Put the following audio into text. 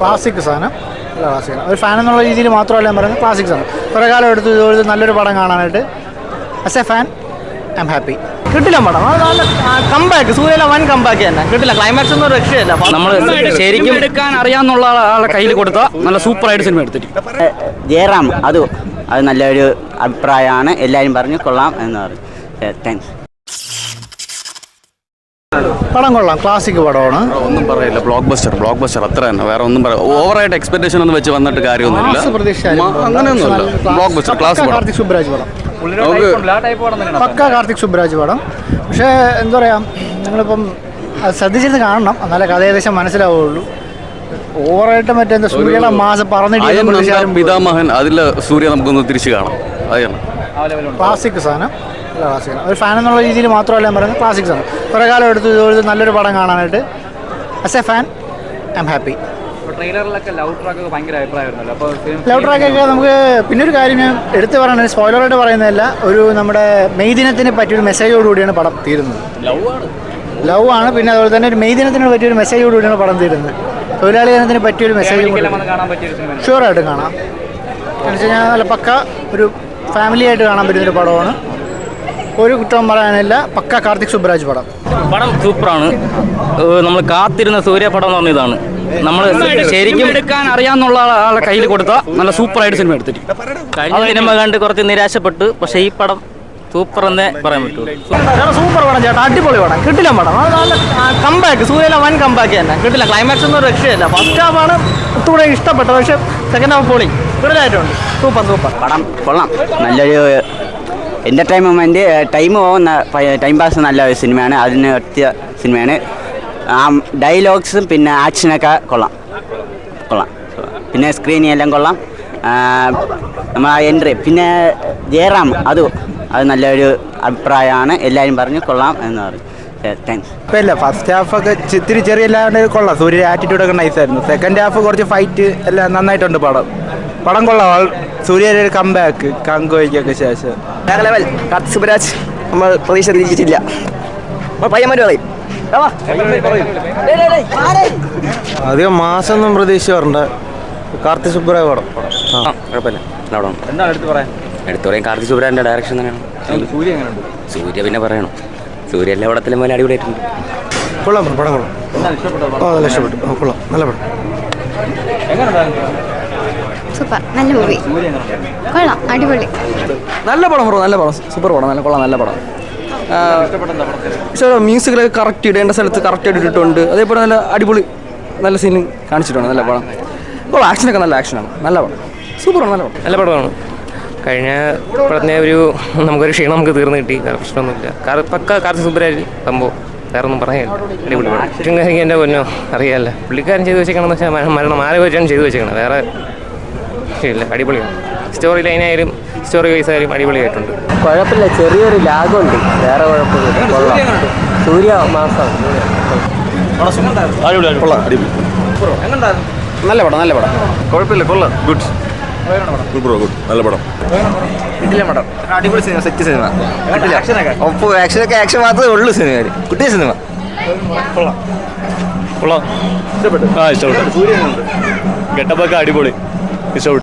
Classic സാധനം, നല്ല ക്ലാസിക്കാണ്. ഒരു ഫാൻ എന്നുള്ള രീതിയിൽ മാത്രമല്ല ഞാൻ പറയുന്നത്, ക്ലാസിക് സാധനം. കുറേ കാലം എടുത്ത് ഇതുപോലെ നല്ലൊരു പടം കാണാനായിട്ട് as a fan I am happy. കിട്ടില്ല പടം, അത് നല്ല കമ്പാക്ക്, സൂര്യയിലെ വൻ കമ്പാക്ക് തന്നെ. കിട്ടില്ല, ക്ലൈമാക്സ് ഒന്നും രക്ഷയല്ല. നമ്മൾ ശരിക്കും എടുക്കാൻ അറിയാവുന്ന ആളെ കയ്യിൽ കൊടുത്താൽ നല്ല സൂപ്പറായിട്ട് സിനിമ എടുത്തിട്ട്. ജയറാം അത് നല്ലൊരു അഭിപ്രായമാണ്, എല്ലാവരും പറഞ്ഞു കൊള്ളാം എന്ന് പറഞ്ഞു. താങ്ക്സ്. പടം കൊള്ളാം, ക്ലാസിക് പടമാണ്. ഒന്നും പറയില്ല, ബ്ലോക്ക് ബസ്റ്റർ അത്ര തന്നെ, വേറെ ഒന്നും പറയാം. ഓവറായിട്ട് എക്സ്പെക്ടേഷൻ ഒന്നും വെച്ച് വന്നിട്ട് കാര്യമൊന്നുമില്ല. അങ്ങനെയൊന്നുമില്ല, ബ്ലോക്ക് ബസ്റ്റർ ക്ലാസ് പടം. കാർത്തിക് സുബ്രാജ് പടം, പക്ക കാർത്തിക് സുബ്രാജ് പടം. പക്ഷേ എന്താ പറയുക, നിങ്ങളിപ്പം അത് ശ്രദ്ധിച്ചിരുന്ന് കാണണം, എന്നാലേ കഥ ഏകദേശം മനസ്സിലാവുള്ളൂ. ഓവറായിട്ട് മറ്റേ സൂര്യയുടെ മാസം പറഞ്ഞിട്ട് പിതാമഹൻ അതിൽ സൂര്യ നമുക്കൊന്ന് തിരിച്ചു കാണാം. അതാണ് ക്ലാസിക് സാധനം, നല്ല ക്ലാസിക്കാണ്. ഒരു ഫാൻ എന്നുള്ള രീതിയിൽ മാത്രമല്ല ഞാൻ പറയുന്നത്, ക്ലാസിക് സാധനം. കുറേ കാലം എടുത്ത് ഇതുപോലെ നല്ലൊരു പടം കാണാനായിട്ട് as a fan I am happy. Love ട്രാക്കൊക്കെ നമുക്ക് പിന്നെ ഒരു കാര്യം ഞാൻ എടുത്ത് പറയുന്നത്, സ്പോയിലറായിട്ട് പറയുന്നതല്ല, ഒരു നമ്മുടെ മെയ് ദിനത്തിന് പറ്റിയൊരു മെസ്സേജോടുകൂടിയാണ് പടം തീരുന്നത്. ലവ് ആണ്. പിന്നെ അതുപോലെ തന്നെ ഒരു മെയ് ദിനത്തിന് പറ്റിയൊരു മെസ്സേജോടുകൂടിയാണ് പടം തീരുന്നത്. തൊഴിലാളി ദിനത്തിന് പറ്റിയൊരു മെസ്സേജ് ഷുവറായിട്ടും കാണാം. എന്ന് വെച്ച് കഴിഞ്ഞാൽ നല്ല പക്ക ഒരു ഫാമിലി ആയിട്ട് കാണാൻ പറ്റുന്നൊരു പടമാണ്. ഒരു കുറ്റവും പറയാനില്ല, പക്ക കാർത്തിക് സുബ്രാജ് പടം. പടം സൂപ്പറാണ്. നമ്മൾ കാത്തിരുന്ന സൂര്യ പടം എന്ന് പറഞ്ഞതാണ്. നമ്മൾ ശരിക്കും എടുക്കാൻ അറിയാവുന്ന ആളെ കയ്യിൽ കൊടുത്താൽ നല്ല സൂപ്പറായിട്ട് സിനിമ എടുത്തിട്ട്. കഴിഞ്ഞ സിനിമ കണ്ട് കുറച്ച് നിരാശപ്പെട്ടു, പക്ഷേ ഈ പടം സൂപ്പർ എന്നേ പറയാൻ പറ്റുള്ളൂ. സൂപ്പർ പടം ചേട്ടാ, അടിപൊളി പടം. കിട്ടില്ല പടം, അത് നല്ല കമ്പാക്ക്, സൂര്യയിലെ വൻ കമ്പാക്ക് തന്നെ. കിട്ടില്ല, ക്ലൈമാക്സ് ഒന്നും രക്ഷയല്ല. ഫസ്റ്റ് ഹാഫാണ് ഒത്തുകൂടെ ഇഷ്ടപ്പെട്ടത്, പക്ഷേ സെക്കൻഡ് ഹാഫ് പൊളി കൂടുതലായിട്ടുണ്ട്. സൂപ്പർ പടം കൊള്ളാം, നല്ലൊരു എൻ്റർടൈൻമെൻറ്റ്, ടൈം പാസ് നല്ല ഒരു സിനിമയാണ്. അതിന് പറ്റിയ സിനിമയാണ്. ഡയലോഗ്സും പിന്നെ ആക്ഷനൊക്കെ കൊള്ളാം. പിന്നെ സ്ക്രീനിങ് എല്ലാം കൊള്ളാം. നമ്മൾ എൻട്രി പിന്നെ ജയറാം അത് നല്ലൊരു അഭിപ്രായമാണ്, എല്ലാവരും പറഞ്ഞു കൊള്ളാം എന്ന് പറഞ്ഞു. താങ്ക്സ്. ഇല്ല, ഫസ്റ്റ് ഹാഫൊക്കെ ഇത്തിരി ചെറിയ എല്ലാവരുടെ കൊള്ളാം. സൂര്യ ആറ്റിറ്റ്യൂഡൊക്കെ നൈസായിരുന്നു. സെക്കൻഡ് ഹാഫ് കുറച്ച് ഫൈറ്റ് എല്ലാം നന്നായിട്ടുണ്ട്. പടം കൊള്ളാം. സൂര്യയുടെ ഒരു കംബാക്ക് കങ്കോയ്ക്കൊക്കെ ശേഷം വേറെ ലെവൽ. കാർത്തിക് സുബ്രാജ് നമ്മൾ പ്രതീക്ഷ തിരിച്ചിട്ടില്ല. പയ്യന്മാർ പറയും അധികം മാസമൊന്നും പ്രതീക്ഷ വരണ്ട. കാർത്തിക് സുബ്രാജ് പടം കുഴപ്പമില്ല, എന്താണ് എടുത്തു പറയാൻ കാർത്തിക് സുബ്രാജിൻ്റെ ഡയറക്ഷൻ തന്നെയാണ്. സൂര്യ പിന്നെ പറയണം, സൂര്യ എല്ലാ പടത്തിലും പോലെ അടിപൊളിയായിട്ടുണ്ട്. കൊള്ളാം, പടം കൊള്ളാം. നല്ല ഇഷ്ടപ്പെട്ടു. കൊള്ളാം, നല്ല പടം. സൂപ്പർ, നല്ല മൂവി, കൊള്ളാം, അടിപൊളി. നല്ല പടം ബ്രോ, നല്ല പടം, സൂപ്പർ പടം, നല്ല കൊള്ളാം, നല്ല പടം. പക്ഷേ മ്യൂസിക്കിലൊക്കെ കറക്റ്റ് ഇടേണ്ട സ്ഥലത്ത് കറക്റ്റായിട്ട് ഇട്ടിട്ടുണ്ട്. അതേപോലെ നല്ല അടിപൊളി നല്ല സീനും കാണിച്ചിട്ടുണ്ട്. നല്ല പടം കൊള്ളാം. ആക്ഷനൊക്കെ നല്ല ആക്ഷനാണ്. നല്ല പടം, സൂപ്പറാണ്, നല്ല പടം. നല്ല പടമാണ്. കഴിഞ്ഞ പടത്തിനെ നമുക്കൊരു ക്ഷീണം നമുക്ക് തീർന്നു കിട്ടി. വേറെ പ്രശ്നമൊന്നുമില്ല. പക്ക കാർത്തിക് സുബ്രാജ് സംഭവം, വേറെ ഒന്നും പറയാനില്ല. അടിപൊളി പടം. ചുങ്കാരിക്ക് എൻ്റെ പൊന്നോ അറിയാമല്ലോ, പുള്ളിക്കാരൻ ചെയ്ത് വെച്ചേക്കണമെന്ന് വെച്ചാൽ മരണം ആരെ വെച്ചാണ് ചെയ്ത് വെച്ചേക്കണം. വേറെ ഇല്ല, അടിപൊളിയാണ്. സ്റ്റോറി ലൈനായാലും സ്റ്റോറി വൈസ് ആയാലും അടിപൊളിയായിട്ടുണ്ട്. കുഴപ്പമില്ല, ചെറിയൊരു ലാഗുണ്ട്, വേറെ കുഴപ്പമില്ല. കൊള്ളാം. സൂര്യ മാസം നല്ല പടം. കുഴപ്പമില്ല, കൊള്ളാം. ഗുഡ് നല്ല പടം. കിട്ടില്ല പടം, അടിപൊളി സിനിമ, സെറ്റ് സിനിമ. ഒപ്പം ആക്ഷൻ മാത്രമേ ഉള്ളൂ സിനിമ. കുട്ടിയ സിനിമ ഇഷ്ടപ്പെട്ടു. ഗെട്ടപ്പൊക്കെ അടിപൊളി, ഇഷ്ടപ്പെട്ടു.